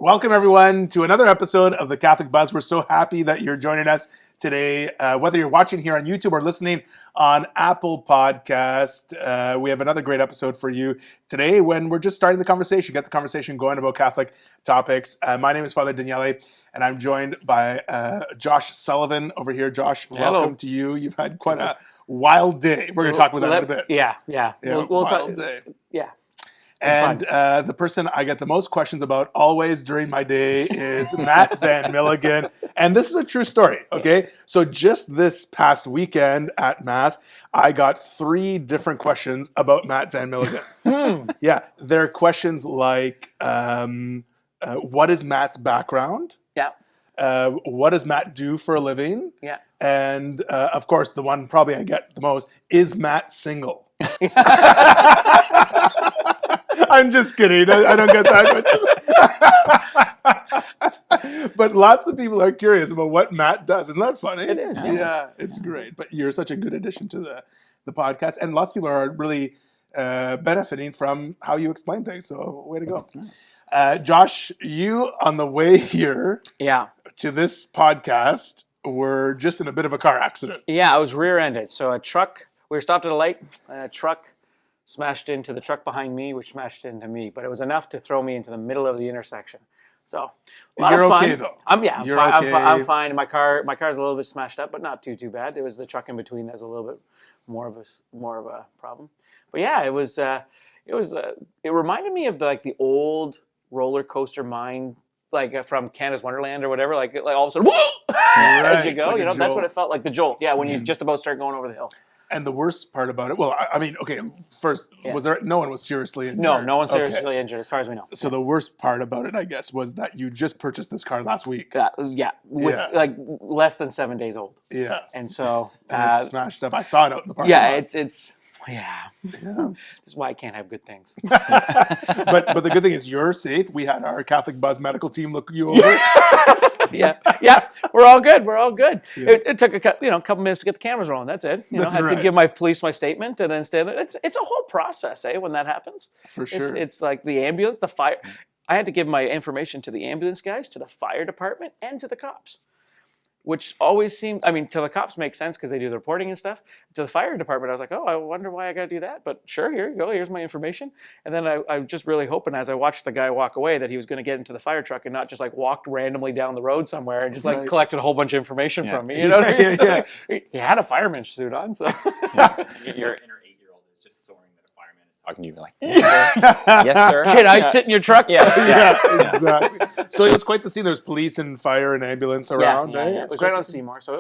Welcome, everyone, to another episode of the Catholic Buzz. We're so happy that you're joining us today. Whether you're watching here on YouTube or listening on Apple Podcast, we have another great episode for you today when we're just starting the conversation, get the conversation going about Catholic topics. My name is Father Daniele, and I'm joined by Josh Sullivan over here. Josh, welcome to you. You've had quite a wild day. We're going to talk about that in a bit. Yeah. We'll wild day. Yeah. And the person I get the most questions about always during my day is Matt Van Milligan. And this is a true story, okay? So just this past weekend at Mass, I got 3 different questions about Matt Van Milligan. Yeah, they're questions like, what is Matt's background? Yeah. What does Matt do for a living? Yeah. And of course, the one probably I get the most, is Matt single? I'm just kidding. I don't get that question. But lots of people are curious about what Matt does. Isn't that funny? It is. Yeah, it's great. But you're such a good addition to the podcast. And lots of people are really benefiting from how you explain things. So way to go. Josh, you on the way here to this podcast were just in a bit of a car accident. Yeah, I was rear-ended. So we were stopped at a light, and a truck smashed into the truck behind me, which smashed into me. But it was enough to throw me into the middle of the intersection. So a lot You're of fun. okay though. I'm fine. Okay. I'm fine. My car's a little bit smashed up, but not too bad. It was the truck in between that's a little bit more of a problem. But yeah, it reminded me of the old roller coaster mine, like from Canada's Wonderland or whatever. Like all of a sudden, whoa! As you go, like that's what it felt like. The jolt. Yeah, when you just about start going over the hill. And the worst part about it, well, I mean, okay, first, no one was seriously injured? No one seriously injured, as far as we know. So the worst part about it, I guess, was that you just purchased this car last week. Like less than 7 days old. Yeah. And so... and it's smashed up. I saw it out in the parking lot. Yeah. This is why I can't have good things. But the good thing is you're safe. We had our Catholic Buzz medical team look you over. Yeah. We're all good. Yeah. It took a couple minutes to get the cameras rolling. That's it. I had to give my police my statement, and then it's a whole process, when that happens. For sure. It's like the ambulance, the fire. I had to give my information to the ambulance guys, to the fire department, and to the cops. Which always seemed, to the cops makes sense because they do the reporting and stuff. To the fire department, I was like, I wonder why I got to do that. But sure, here you go. Here's my information. And then I was just really hoping as I watched the guy walk away that he was going to get into the fire truck and not just walked randomly down the road somewhere and just collected a whole bunch of information from me. You know what I mean? He had a fireman's suit on. So Your inner 8-year-old is just soaring that a fireman is talking to you. You're like, yes, sir. Yes, sir. Can I sit in your truck? Yeah, exactly. So it was quite the scene. There was police and fire and ambulance around. Yeah. It was right on Seymour, so it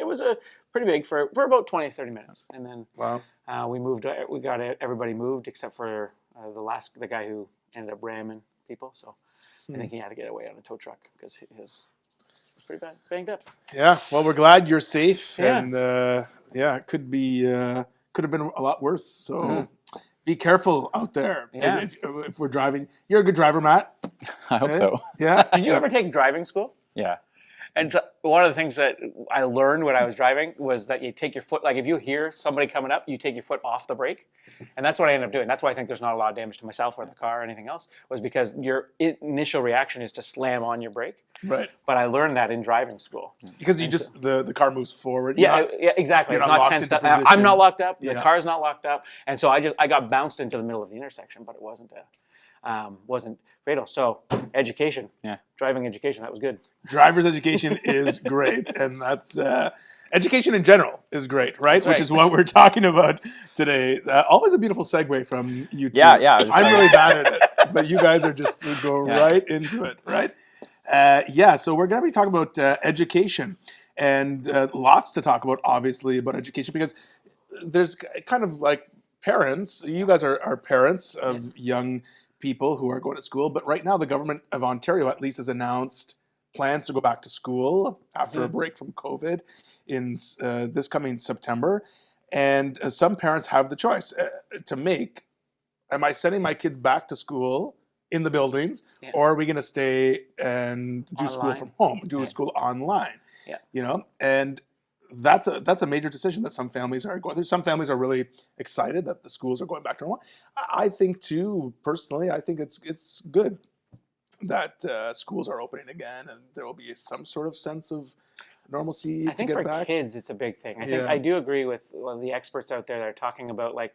was a pretty big for about 20-30 minutes, and then we moved. We got everybody moved except for the guy who ended up ramming people. So I think he had to get away on a tow truck because his was pretty bad, banged up. Yeah. Well, we're glad you're safe, and it could have been a lot worse. So. Be careful out there. Yeah. If we're driving, you're a good driver, Matt. I hope so. Yeah. Did you ever take driving school? Yeah. And so one of the things that I learned when I was driving was that you take your foot, if you hear somebody coming up, you take your foot off the brake. And that's what I ended up doing. That's why I think there's not a lot of damage to myself or the car or anything else, was because your initial reaction is to slam on your brake. Right. But I learned that in driving school. Because the car moves forward. Yeah, exactly. It's not tensed up. I'm not locked up. The car's not locked up. And so I got bounced into the middle of the intersection, but it wasn't fatal. So education, driving education, that was good. Driver's education is great, and that's education in general is great, right? Which is what we're talking about today. Always a beautiful segue from you two. Yeah. I'm really bad at it, but you guys are just go right into it, right? So we're going to be talking about education, and lots to talk about, obviously, about education, because there's kind of like parents. You guys are parents of young people who are going to school, but right now the government of Ontario at least has announced plans to go back to school after a break from COVID in this coming September. And some parents have the choice to make. Am I sending my kids back to school in the buildings, or are we going to stay and do school from home, do school online? And that's a major decision that some families are going through. Some families are really excited that the schools are going back to normal. I think too, personally, I think it's good. that schools are opening again, and there will be some sort of sense of normalcy I to think get for back. kids, it's a big thing. I think Yeah. I do agree with the experts out there that are talking about like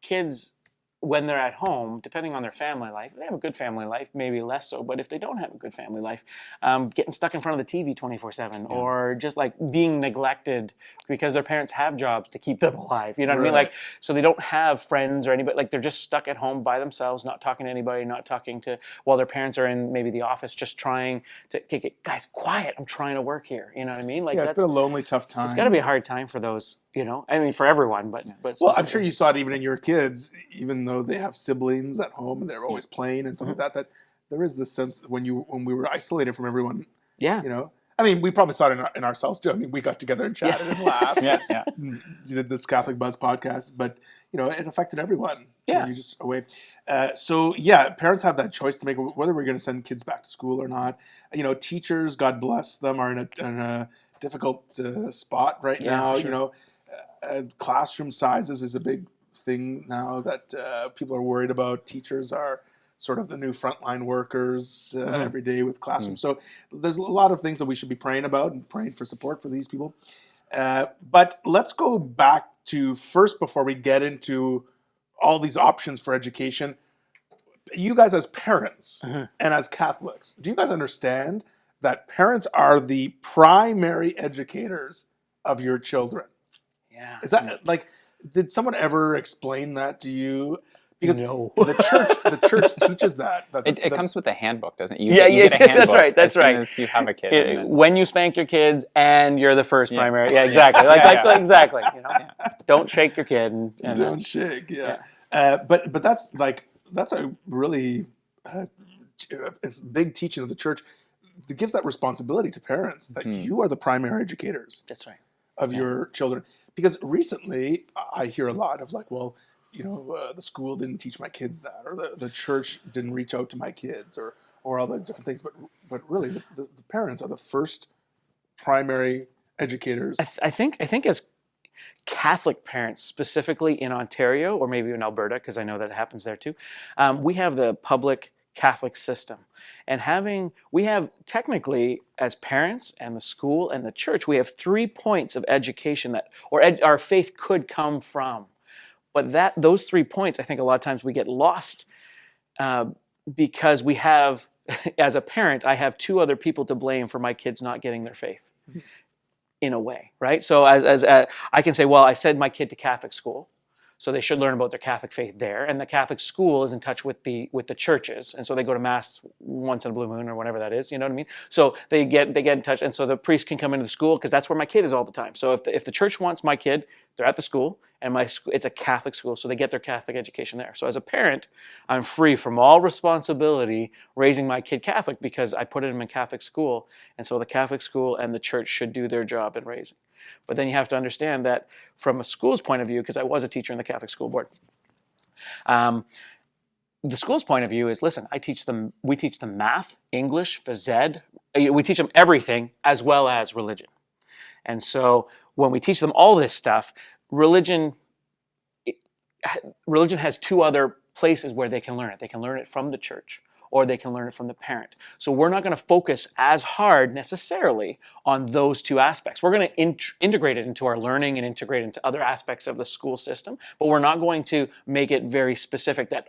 kids when they're at home, depending on their family life. If they have a good family life, maybe less so. But if they don't have a good family life, getting stuck in front of the TV 24/7, or just like being neglected because their parents have jobs to keep them alive. You know what I mean? Right. Like, so they don't have friends or anybody. Like, they're just stuck at home by themselves, not talking to anybody, not talking to, while their parents are in maybe the office, just trying to get guys quiet. I'm trying to work here. You know what I mean? Like, Yeah, it's been a lonely, tough time. it's got to be a hard time for those. You know, I mean, for everyone, but Well, I'm sure you saw it even in your kids, even though they have siblings at home and they're always playing and stuff like that. That there is this sense when we were isolated from everyone. Yeah. You know, I mean, we probably saw it in ourselves too. I mean, we got together and chatted and laughed. Yeah. Did this Catholic Buzz podcast, but you know, it affected everyone. Yeah. When you're just away. So yeah, parents have that choice to make whether we're going to send kids back to school or not. You know, teachers, God bless them, are in a difficult spot right now. for sure. You know. Classroom sizes is a big thing now that people are worried about. Teachers are sort of the new frontline workers every day with classrooms. So there's a lot of things that we should be praying about and praying for support for these people. But let's go back to first, before we get into all these options for education, you guys as parents and as Catholics, do you guys understand that parents are the primary educators of your children? Yeah. Is that like? Did someone ever explain that to you? Because No. the church teaches that. It comes with a handbook, doesn't it? You Yeah, get a that's handbook right, that's as soon right. as you have a kid. and then- When you spank your kids and you're the first Yeah. primary. Yeah, exactly. Exactly. You know, don't shake your kid. And don't shake. Yeah. But that's a really big teaching of the church that gives that responsibility to parents that you are the primary educators. That's right. Of your children. Because recently I hear a lot of like, well, you know, the school didn't teach my kids that, or the church didn't reach out to my kids, or all those different things. But really, the parents are the first primary educators. I think as Catholic parents, specifically in Ontario or maybe in Alberta, because I know that it happens there too, we have the public Catholic system. And we have technically, as parents and the school and the church, we have 3 points of education that, our faith could come from. But those 3 points, I think a lot of times we get lost because we have, as a parent, I have 2 other people to blame for my kids not getting their faith, in a way, right? So as I can say, well, I sent my kid to Catholic school, so they should learn about their Catholic faith there. And the Catholic school is in touch with the churches, and so they go to mass once in a blue moon or whatever that is. You know what I mean? So they get in touch, and so the priest can come into the school because that's where my kid is all the time. So if the church wants my kid, they're at the school, and it's a Catholic school, so they get their Catholic education there. So as a parent, I'm free from all responsibility raising my kid Catholic because I put him in Catholic school, and so the Catholic school and the church should do their job in raising. But then you have to understand that from a school's point of view, because I was a teacher in the Catholic school board, the school's point of view is, listen, we teach them math, English, phys ed, we teach them everything as well as religion. And so when we teach them all this stuff, religion has 2 other places where they can learn it. They can learn it from the church, or they can learn it from the parent. So we're not going to focus as hard necessarily on those 2 aspects. We're going to integrate it into our learning and integrate it into other aspects of the school system, but we're not going to make it very specific that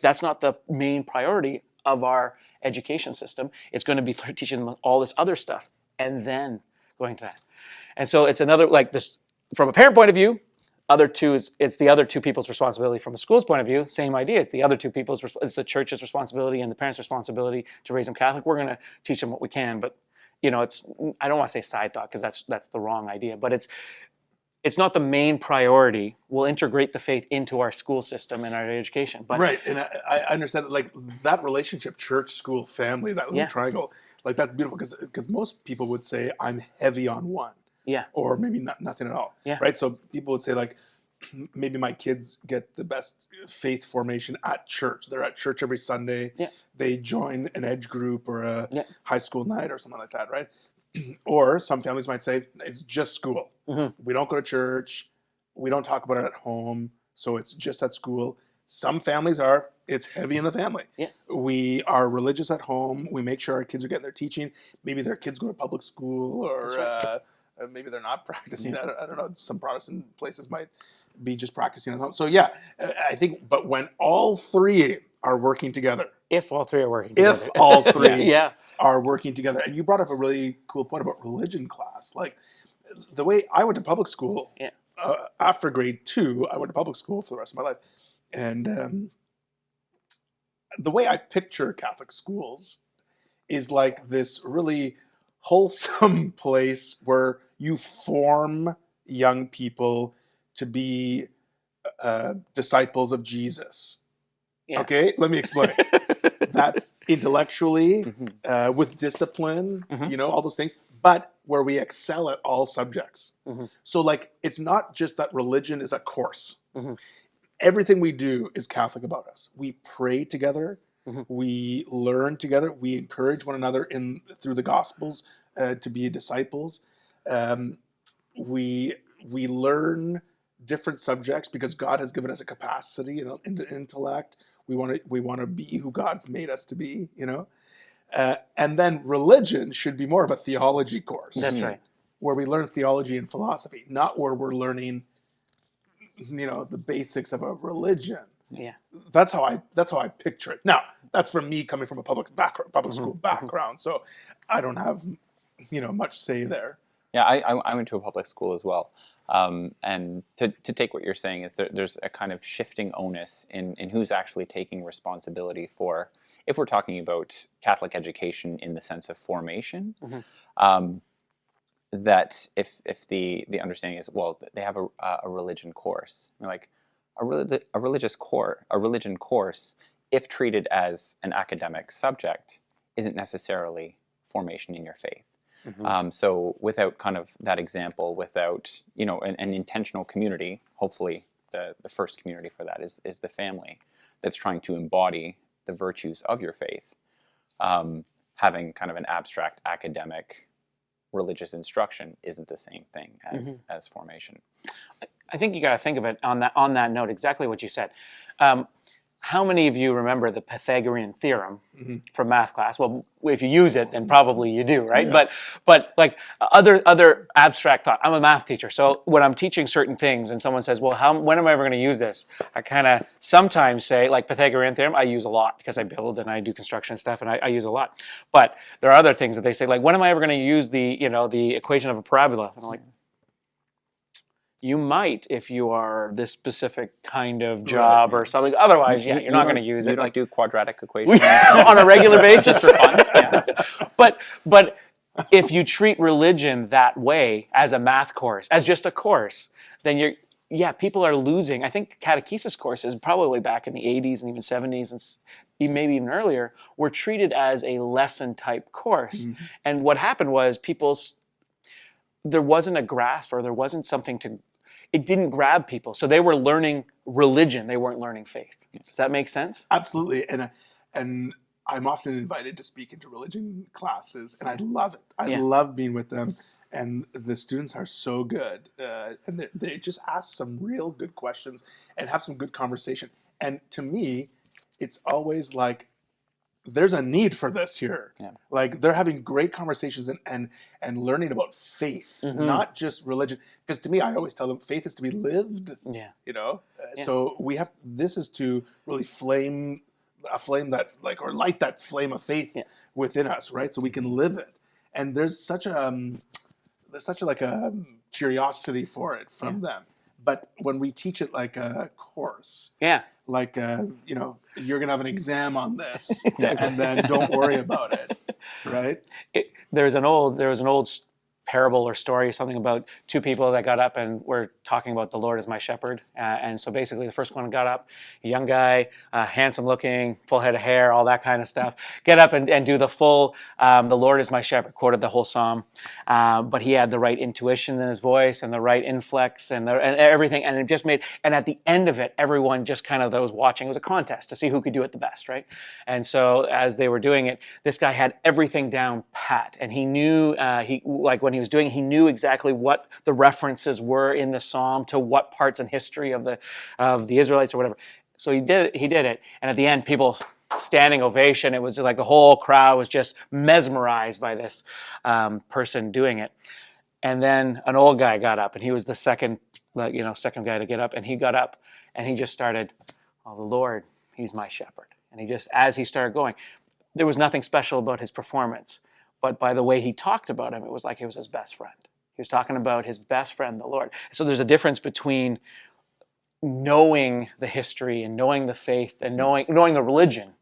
that's not the main priority of our education system. It's going to be teaching them all this other stuff and then going to that. And so it's another, like this, from a parent point of view, it's the other 2 people's responsibility. From a school's point of view, same idea. It's the other 2 people's, it's the church's responsibility and the parents' responsibility to raise them Catholic. We're going to teach them what we can, but you know, I don't want to say side thought because that's the wrong idea, but it's not the main priority. We'll integrate the faith into our school system and our education. But right, and I understand that, like that relationship, church, school, family, that little triangle, like that's beautiful because most people would say I'm heavy on one. Yeah. Or maybe nothing at all. Yeah. Right. So people would say like, maybe my kids get the best faith formation at church. They're at church every Sunday. Yeah. They join an edge group or a high school night or something like that. Right. Or some families might say it's just school. Mm-hmm. We don't go to church. We don't talk about it at home. So it's just at school. Some families are It's heavy in the family. Yeah. We are religious at home. We make sure our kids are getting their teaching. Maybe their kids go to public school, or maybe they're not practicing. I don't know. Some Protestant places might be just practicing at home. So yeah, I think. But when all three are working together, If all three are working together. if all three Yeah. are working together, and you brought up a really cool point about religion class, like the way I went to public school. Yeah. After grade 2, I went to public school for the rest of my life, and the way I picture Catholic schools is like this really wholesome place where you form young people to be disciples of Jesus. Yeah. Okay, let me explain. That's intellectually, with discipline, all those things, but where we excel at all subjects. So like, it's not just that religion is a course. Everything we do is Catholic about us. We pray together. We learn together. We encourage one another through the Gospels to be disciples. We learn different subjects because God has given us a capacity and intellect. We want to be who God's made us to be. And then religion should be more of a theology course. That's right. Where we learn theology and philosophy, not where we're learning, the basics of a religion. Yeah. That's how I picture it. Now, that's from me coming from a public school background, so I don't have, much say there. Yeah, I went to a public school as well. And to take what you're saying is there's a kind of shifting onus in who's actually taking responsibility for, if we're talking about Catholic education in the sense of formation, that if the understanding is, well, they have a religion course, like a religion course, if treated as an academic subject, isn't necessarily formation in your faith. So without kind of that example, without an intentional community, hopefully the first community for that is the family that's trying to embody the virtues of your faith. Having kind of an abstract academic religious instruction isn't the same thing as formation. I think you got to think of it on that note, exactly what you said. How many of you remember the Pythagorean Theorem from math class? Well, if you use it, then probably you do, right? Yeah. But like other abstract thought. I'm a math teacher, so when I'm teaching certain things and someone says, well, when am I ever going to use this? I kind of sometimes say, like Pythagorean Theorem, I use a lot because I build and I do construction stuff, and I use a lot. But there are other things that they say, like, when am I ever going to use the equation of a parabola? And I'm like, you might if you are this specific kind of job or something. Otherwise, you're not going to use it. You don't do quadratic equations on a regular basis. Just for fun. Yeah. But if you treat religion that way as a math course, as just a course, then people are losing. I think catechesis courses, probably back in the 80s and even 70s and maybe even earlier, were treated as a lesson type course. And what happened was there wasn't a grasp, or there wasn't something it didn't grab people. So they were learning religion. They weren't learning faith. Does that make sense? Absolutely. And I'm often invited to speak into religion classes, and I love it. I love being with them. And the students are so good. And they just ask some real good questions and have some good conversation. And to me, it's always like, there's a need for this here. Yeah. Like, they're having great conversations and learning about faith, not just religion. Because to me, I always tell them faith is to be lived. Yeah. So this is to really light that flame of faith within us, right? So we can live it. And there's such a curiosity for it from them. But when we teach it like a course, like you're gonna have an exam on this, and then don't worry about it, right? There was an old parable or story, something about two people that got up and were talking about the Lord as my shepherd. And so basically the first one got up, a young guy, handsome looking, full head of hair, all that kind of stuff, get up and do the full, the Lord is my shepherd, quoted the whole psalm. But he had the right intuition in his voice and the right inflex and everything. And it just and at the end of it, everyone just kind of that was watching, it was a contest to see who could do it the best, right? And so as they were doing it, this guy had everything down pat. And he knew, when he was doing it, he knew exactly what the references were in the psalm to what parts in history of the Israelites or whatever. So he did it. And at the end, people standing ovation. It was like the whole crowd was just mesmerized by this person doing it. And then an old guy got up, and he was the second guy to get up. And he got up, and he just started, "Oh, the Lord, He's my shepherd." And he just, as he started going, there was nothing special about his performance, but by the way he talked about him, it was like he was his best friend. He was talking about his best friend, the Lord. So there's a difference between knowing the history and knowing the faith and knowing the religion,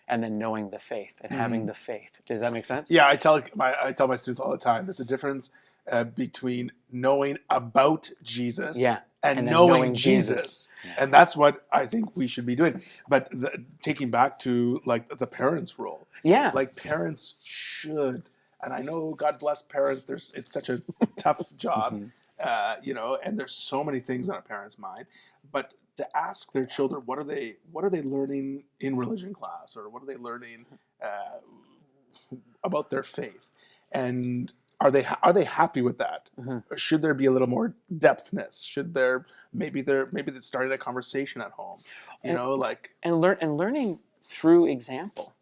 and then knowing the faith and having the faith. Does that make sense? Yeah, I tell my students all the time. There's a difference between knowing about Jesus and knowing Jesus. And that's what I think we should be doing. But taking back to like the parents' role. Yeah. Like parents should, and I know God bless parents. It's such a tough job, and there's so many things on a parent's mind. But to ask their children, what are they learning in religion class, or what are they learning about their faith, and are they happy with that? Or should there be a little more depthness? Should there maybe they're starting a conversation at home, and learning through example.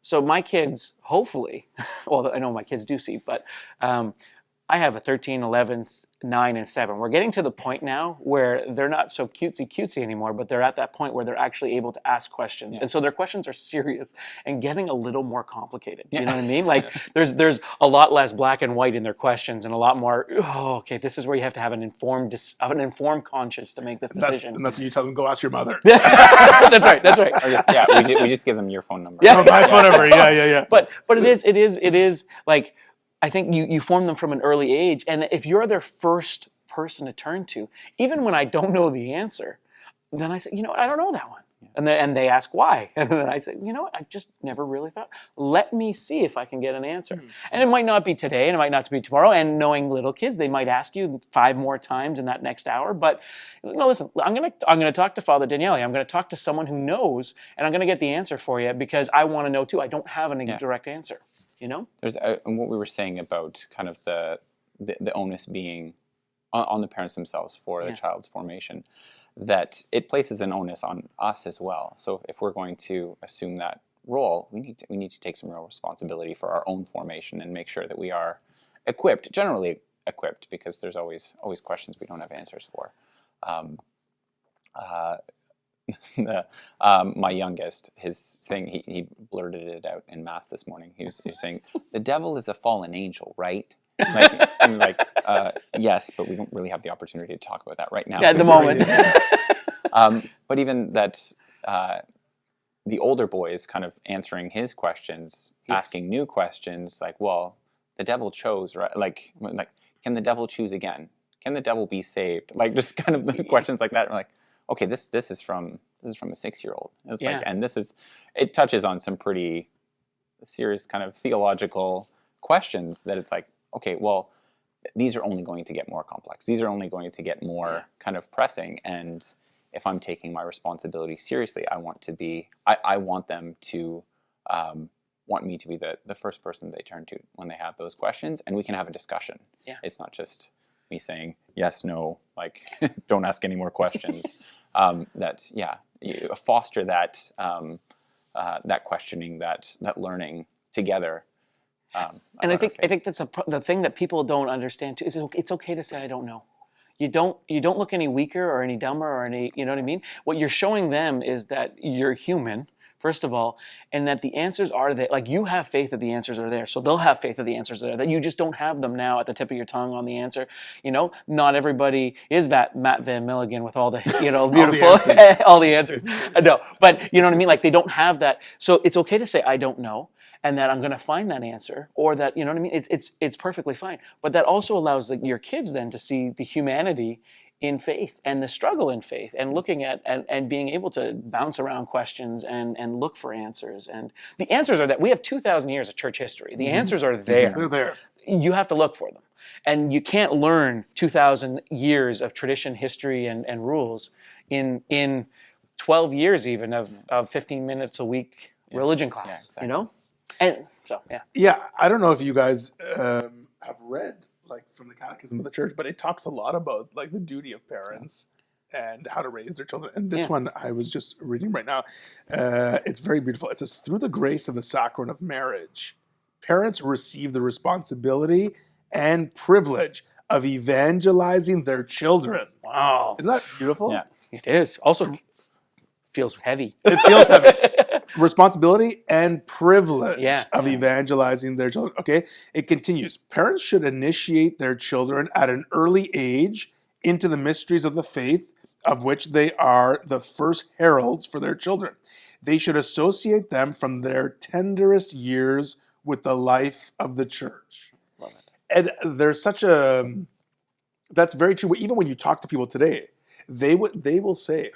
So my kids, hopefully, well, I know my kids do see, but I have a 13, 11, 9, and 7. We're getting to the point now where they're not so cutesy anymore, but they're at that point where they're actually able to ask questions. Yeah. And so their questions are serious and getting a little more complicated. You know what I mean? Like there's a lot less black and white in their questions and a lot more, this is where you have to have an informed conscience to make this decision. And that's when you tell them, go ask your mother. That's right. We just give them your phone number. Yeah, my phone number. Yeah. But it is like, I think you form them from an early age. And if you're their first person to turn to, even when I don't know the answer, then I say, I don't know that one. And they ask why. And then I say, I just never really thought. Let me see if I can get an answer. And it might not be today, and it might not be tomorrow. And knowing little kids, they might ask you 5 more times in that next hour. But listen, I'm gonna talk to Father Daniele. I'm gonna talk to someone who knows, and I'm gonna get the answer for you because I want to know too. I don't have a direct answer. There's and what we were saying about kind of the onus being on the parents themselves for the child's formation, that it places an onus on us as well. So if we're going to assume that role, we need to take some real responsibility for our own formation and make sure that we are generally equipped, because there's always questions we don't have answers for. My youngest, his thing, he blurted it out in mass this morning. He was saying, "The devil is a fallen angel, right?" Yes, but we don't really have the opportunity to talk about that right now. At the moment. But even that, the older boy is kind of answering his questions, asking new questions, like, well, the devil chose, right? Like, can the devil choose again? Can the devil be saved? Like, just kind of questions like that. We're like, okay, this is from a 6-year-old. It's like, and it touches on some pretty serious kind of theological questions that it's like, okay, well, these are only going to get more complex. These are only going to get more kind of pressing. And if I'm taking my responsibility seriously, I want them to want me to be the first person they turn to when they have those questions, and we can have a discussion. Yeah. It's not just me saying yes, no, like don't ask any more questions. You foster that that questioning, that learning together. And I think that's the thing that people don't understand too. Is it's okay to say I don't know. You don't look any weaker or any dumber or any, you know what I mean? What you're showing them is that you're human, first of all, and that the answers are there. Like, you have faith that the answers are there, so they'll have faith that the answers are there. That you just don't have them now at the tip of your tongue on the answer. Not everybody is that Matt Van Milligan with all the beautiful all the answers. No, but you know what I mean. Like, they don't have that, so it's okay to say I don't know, and that I'm going to find that answer, or that, you know what I mean. It's perfectly fine. But that also allows your kids then to see the humanity in faith and the struggle in faith, and looking at and being able to bounce around questions and look for answers. And the answers are that we have 2,000 years of church history. The answers are there. They're there. You have to look for them. And you can't learn 2,000 years of tradition, history, and rules in 12 years even of 15 minutes a week religion class. Yeah, exactly. And so, yeah. Yeah, I don't know if you guys have read, like, from the Catechism of the Church, but it talks a lot about, like, the duty of parents and how to raise their children. And this Yeah. one I was just reading right now. It's very beautiful. It says, through the grace of the sacrament of marriage, parents receive the responsibility and privilege of evangelizing their children. Wow. Isn't that beautiful? Yeah. It is. Also feels heavy. It feels heavy. Responsibility and privilege Yeah, of yeah. evangelizing their children. Okay, it continues. Parents should initiate their children at an early age into the mysteries of the faith, of which they are the first heralds for their children. They should associate them from their tenderest years with the life of the church. Love it. And there's such a, that's very true. Even when you talk to people today, they will say,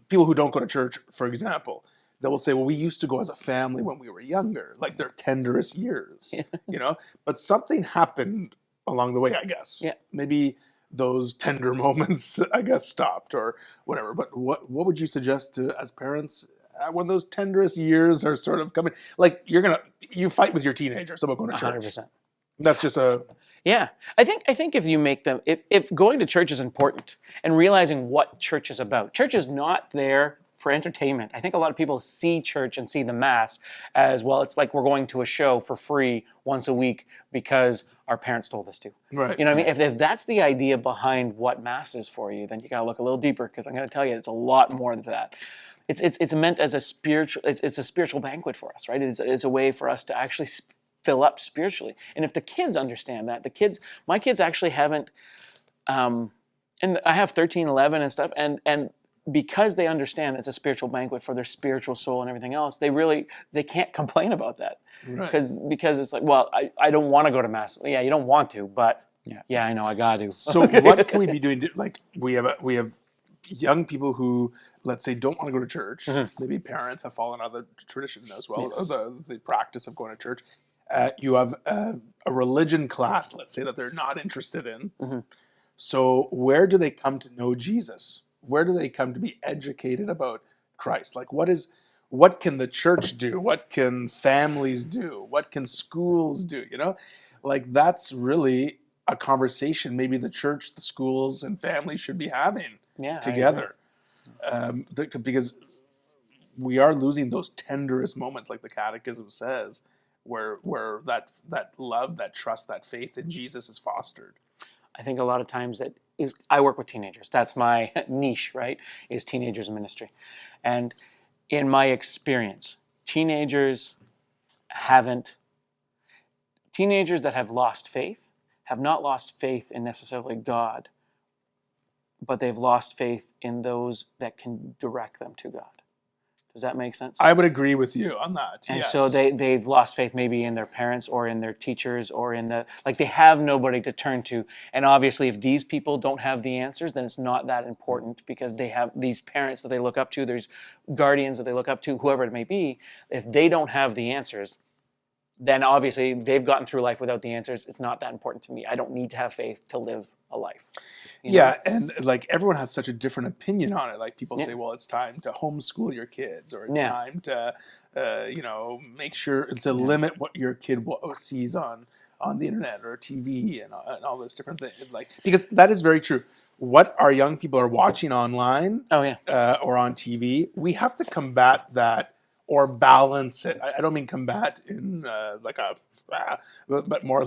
people who don't go to church, for example, they will say, well, we used to go as a family when we were younger, like their tenderest years, you know, but something happened along the way, I guess. Yeah. Maybe those tender moments, I guess, stopped or whatever. But what would you suggest to, as parents, when those tenderest years are sort of coming, like you fight with your teenagers about going to church. 100%. That's just a, Yeah, I think if you make them, if going to church is important and realizing what church is about, church is not there for entertainment. I think a lot of people see church and see the mass as, well, it's like we're going to a show for free once a week because our parents told us to. right. You know what I mean? If that's the idea behind what mass is for you, then you got to look a little deeper, because I'm going to tell you it's a lot more than that. It's meant as a spiritual, it's a spiritual banquet for us, right? It's a way for us to actually fill up spiritually. And if the kids understand that, my kids actually haven't, and I have 13, 11 and stuff, and because they understand it's a spiritual banquet for their spiritual soul and everything else, they can't complain about that. Right. Because it's like, well, I don't want to go to mass. Yeah, you don't want to, but yeah, I know I got to. So what can we be doing? Like we have young people who, let's say, don't want to go to church. Maybe parents have fallen out of the tradition as well, the practice of going to church. You have a religion class, let's say, that they're not interested in. So where do they come to know Jesus? Where do they come to be educated about Christ? Like what can the church do? What can families do? What can schools do? You know, like that's really a conversation maybe the church, the schools, and families should be having together. Because we are losing those tenderest moments, like the Catechism says, where that love, that trust, that faith in Jesus is fostered. I think a lot of times I work with teenagers. That's my niche, right? Is teenagers ministry. And in my experience, teenagers that have lost faith have not lost faith in necessarily God, but they've lost faith in those that can direct them to God. Does that make sense? I would agree with you on that. And yes. so they've lost faith maybe in their parents or in their teachers or they have nobody to turn to. And obviously if these people don't have the answers, then it's not that important, because they have these parents that they look up to, there's guardians that they look up to, whoever it may be. If they don't have the answers, then obviously they've gotten through life without the answers. It's not that important to me. I don't need to have faith to live a life. You know? Yeah, and like everyone has such a different opinion on it. Like people say, well, it's time to homeschool your kids, or it's time to, make sure to limit what your kid sees on the internet or TV and all this different things. Like, because that is very true. What our young people are watching online, or on TV, we have to combat that or balance it. I don't mean combat in but more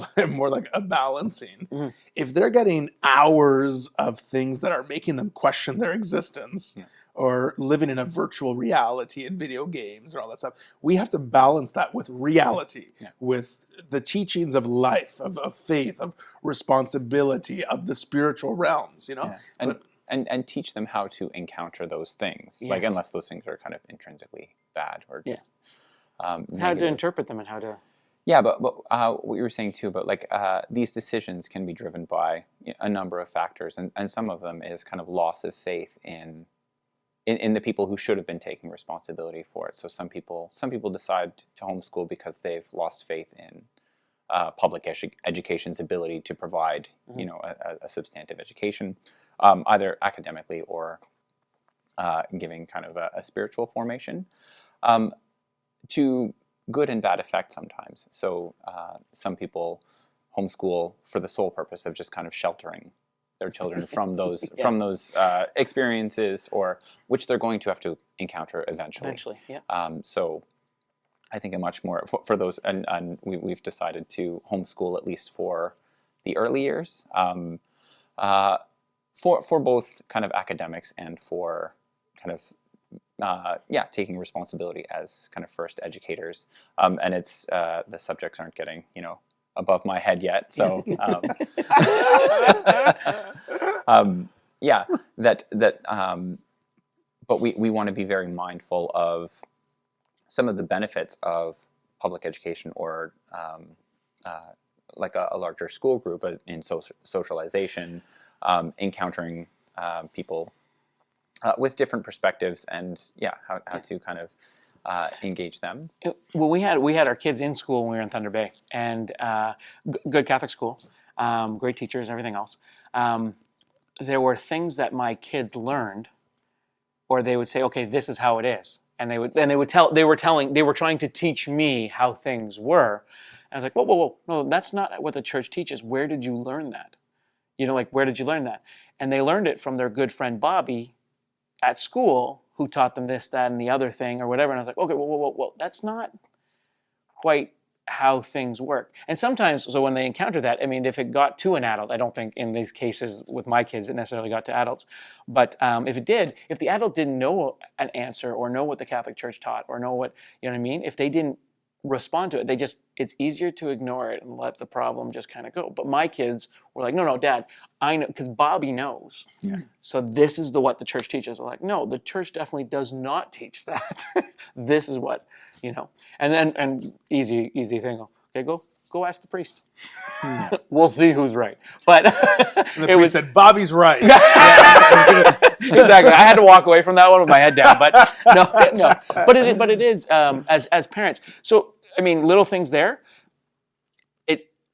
like a balancing. If they're getting hours of things that are making them question their existence, or living in a virtual reality and video games and all that stuff, we have to balance that with reality, with the teachings of life, of faith, of responsibility, of the spiritual realms, you know? And teach them how to encounter those things, like, unless those things are kind of intrinsically bad or just how to interpret them and how to. Yeah, but what you were saying too about like these decisions can be driven by a number of factors, and some of them is kind of loss of faith in the people who should have been taking responsibility for it. So some people decide to homeschool because they've lost faith in public education's ability to provide a substantive education, either academically or giving kind of a spiritual formation, to good and bad effect sometimes. So some people homeschool for the sole purpose of just kind of sheltering their children from those experiences, or which they're going to have to encounter eventually. So I think a much more for those, and we've decided to homeschool at least for the early years, for both kind of academics and for kind of taking responsibility as kind of first educators. And it's the subjects aren't getting above my head yet, so but we want to be very mindful of some of the benefits of public education, or like a larger school group in socialization, encountering people with different perspectives, and how to kind of engage them. Well, we had our kids in school when we were in Thunder Bay, and good Catholic school, great teachers, everything else. There were things that my kids learned, or they would say, "Okay, this is how it is," and they were trying to teach me how things were. And I was like, whoa, no, that's not what the church teaches. Where did you learn that? Where did you learn that? And they learned it from their good friend Bobby at school, who taught them this, that, and the other thing, or whatever. And I was like, okay, whoa, that's not quite how things work. And sometimes, so when they encounter that, I mean, if it got to an adult, I don't think in these cases with my kids it necessarily got to adults, but if it did, if the adult didn't know an answer, or know what the Catholic Church taught, or know what, you know what I mean? If they didn't respond to it, it's easier to ignore it and let the problem just kind of go. But my kids were like, no, Dad, I know, because Bobby knows. Yeah. So this is what the church teaches. I'm like, no, the church definitely does not teach that. This is what, and easy thing. Okay, go ask the priest. We'll see who's right. But and the priest said, Bobby's right. Exactly. I had to walk away from that one with my head down. But no. But it is as parents. So I mean, little things there.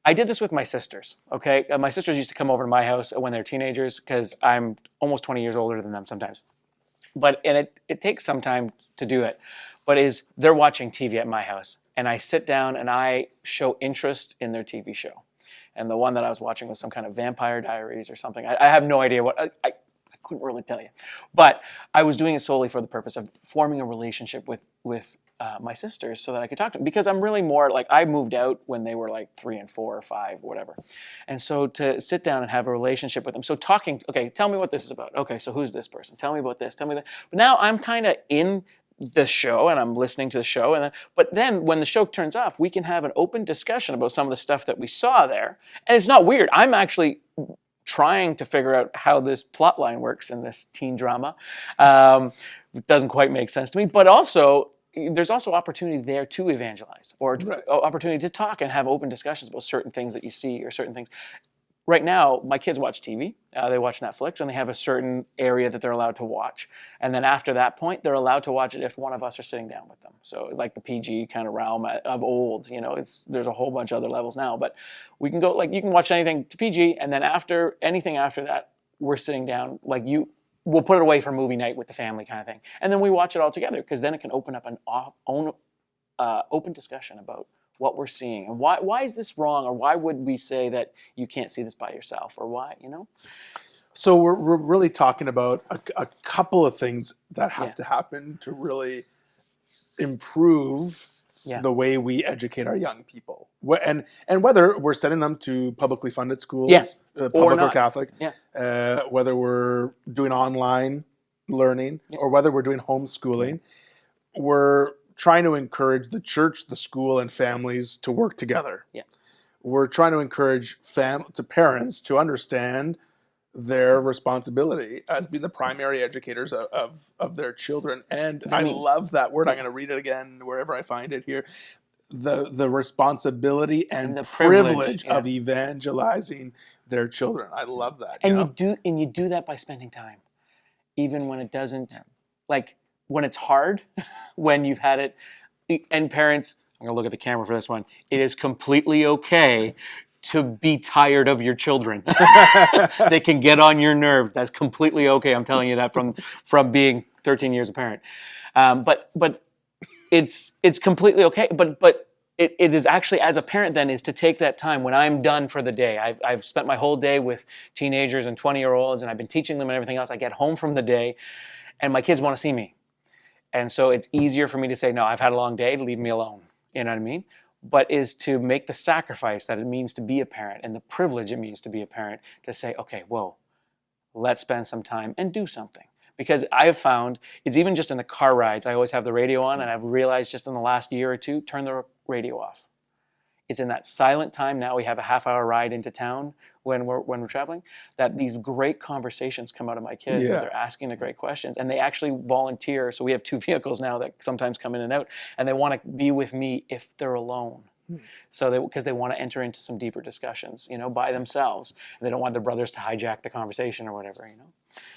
I did this with my sisters. Okay, my sisters used to come over to my house when they're teenagers, because I'm almost 20 years older than them sometimes. But it takes some time to do it. But they're watching TV at my house, and I sit down and I show interest in their TV show. And the one that I was watching was some kind of Vampire Diaries or something. I have no idea what. I couldn't really tell you. But I was doing it solely for the purpose of forming a relationship with my sisters, so that I could talk to them. Because I'm really more like, I moved out when they were like 3 and 4 or 5, whatever. And so to sit down and have a relationship with them. So talking, okay, tell me what this is about. Okay, so who's this person? Tell me about this. Tell me that. But now I'm kind of in the show, and I'm listening to the show. But then when the show turns off, we can have an open discussion about some of the stuff that we saw there. And it's not weird. I'm actually trying to figure out how this plot line works in this teen drama. It doesn't quite make sense to me. But also, there's also opportunity there to evangelize, or opportunity to talk and have open discussions about certain things that you see, or certain things. Right now, my kids watch TV, they watch Netflix, and they have a certain area that they're allowed to watch. And then after that point, they're allowed to watch it if one of us are sitting down with them. So it's like the PG kind of realm of old, there's a whole bunch of other levels now. But we can go, you can watch anything to PG, and then anything after that, we're sitting down, we'll put it away for movie night with the family kind of thing. And then we watch it all together, because then it can open up an open discussion about what we're seeing, and why is this wrong, or why would we say that you can't see this by yourself, or why, So we're really talking about a couple of things that have to happen to really improve the way we educate our young people, and whether we're sending them to publicly funded schools, public or Catholic, whether we're doing online learning, or whether we're doing homeschooling, we're trying to encourage the church, the school, and families to work together. We're trying to encourage parents to understand their responsibility as being the primary educators of their children. And I love that word. I'm going to read it again wherever I find it here. The responsibility and the privilege of evangelizing their children. I love that. And you do that by spending time, even when it doesn't, when it's hard, when you've had it. And parents, I'm going to look at the camera for this one. It is completely okay to be tired of your children. They can get on your nerves. That's completely okay. I'm telling you that from being 13 years a parent. But it's completely okay. But it is actually, as a parent then, is to take that time when I'm done for the day. I've spent my whole day with teenagers and 20-year-olds, and I've been teaching them and everything else. I get home from the day, and my kids want to see me. And so it's easier for me to say, no, I've had a long day, leave me alone. You know what I mean? But is to make the sacrifice that it means to be a parent and the privilege it means to be a parent to say, okay, whoa, let's spend some time and do something. Because I have found, it's even just in the car rides, I always have the radio on, and I've realized just in the last year or two, turn the radio off. It's in that silent time, now we have a half-hour ride into town when we're traveling, that these great conversations come out of my kids, and they're asking the great questions, and they actually volunteer. So we have 2 vehicles now that sometimes come in and out, and they want to be with me if they're alone. So because they want to enter into some deeper discussions, by themselves. And they don't want their brothers to hijack the conversation or whatever,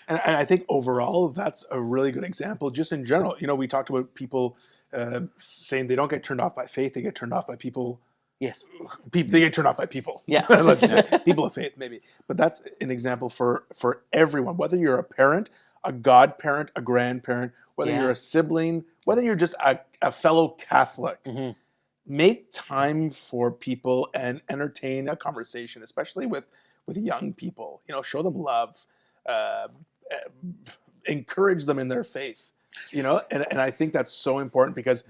And I think overall, that's a really good example. Just in general, we talked about people saying they don't get turned off by faith; they get turned off by people. Yes, they get turned off by people. Yeah, let's just say people of faith, maybe. But that's an example for everyone, whether you're a parent, a godparent, a grandparent, whether you're a sibling, whether you're just a fellow Catholic. Mm-hmm. Make time for people and entertain a conversation, especially with young people. Show them love, encourage them in their faith. And I think that's so important, because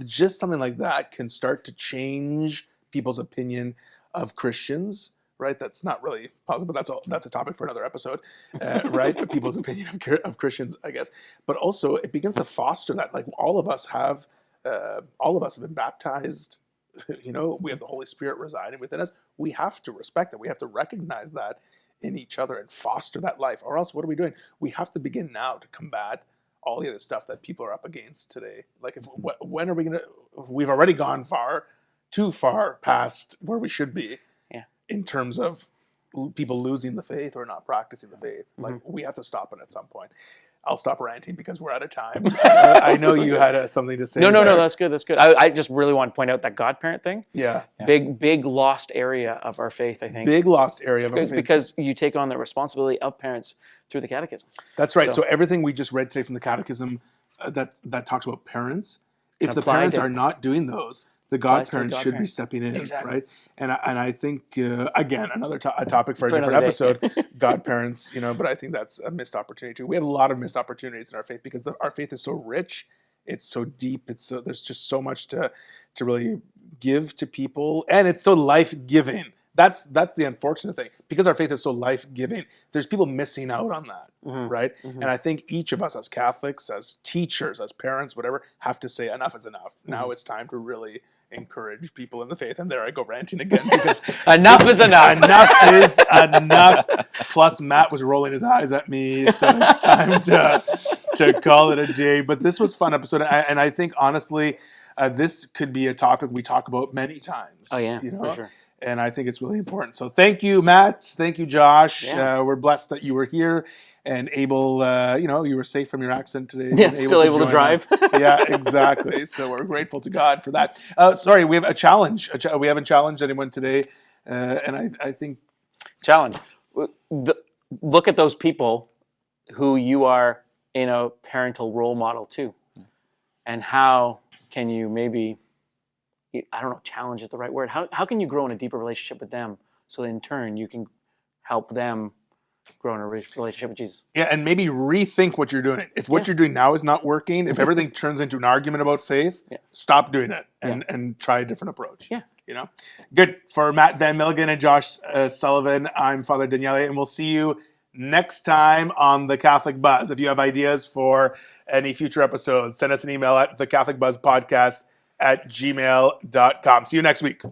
just something like that can start to change people's opinion of Christians. Right? That's not really possible. That's a topic for another episode, right? People's opinion of Christians, I guess. But also, it begins to foster that. Like all of us have been baptized. We have the Holy Spirit residing within us. We have to respect that. We have to recognize that in each other and foster that life. Or else, what are we doing? We have to begin now to combat all the other stuff that people are up against today. Like, when are we going to? We've already gone too far past where we should be. In terms of people losing the faith or not practicing the faith. Like, we have to stop it at some point. I'll stop ranting because we're out of time. I know you had something to say. No, that's good. I just really want to point out that godparent thing. Yeah. Big lost area of our faith, I think. Big lost area of our faith. Because you take on the responsibility of parents through the catechism. That's right. So everything we just read today from the catechism that talks about parents, if the parents are not doing those, the godparents should be stepping in, right? And I think, again, another a topic for a different episode, godparents, but I think that's a missed opportunity too. We have a lot of missed opportunities in our faith because our faith is so rich, it's so deep, there's just so much to really give to people, and it's so life-giving. That's the unfortunate thing. Because our faith is so life-giving, there's people missing out on that, right? Mm-hmm. And I think each of us as Catholics, as teachers, as parents, whatever, have to say enough is enough. Mm-hmm. Now it's time to really encourage people in the faith. And there I go ranting again. Because enough is enough. Enough is enough. Plus, Matt was rolling his eyes at me, so it's time to call it a day. But this was a fun episode. And I think, honestly, this could be a topic we talk about many times. Oh, yeah, for sure. And I think it's really important. So thank you, Matt. Thank you, Josh. Yeah. We're blessed that you were here and able, you were safe from your accident today. Yeah, still able to drive. Yeah, exactly. So we're grateful to God for that. Sorry, we have a challenge. We haven't challenged anyone today. And I think... Challenge. Look at those people who you are in a parental role model to. And how can you maybe... I don't know, challenge is the right word. How can you grow in a deeper relationship with them so in turn you can help them grow in a relationship with Jesus? Yeah, and maybe rethink what you're doing. If what you're doing now is not working, if everything turns into an argument about faith, stop doing it and try a different approach. Yeah. Good. For Matt Van Milligan and Josh Sullivan, I'm Father Daniele, and we'll see you next time on The Catholic Buzz. If you have ideas for any future episodes, send us an email at thecatholicbuzzpodcast@gmail.com. See you next week.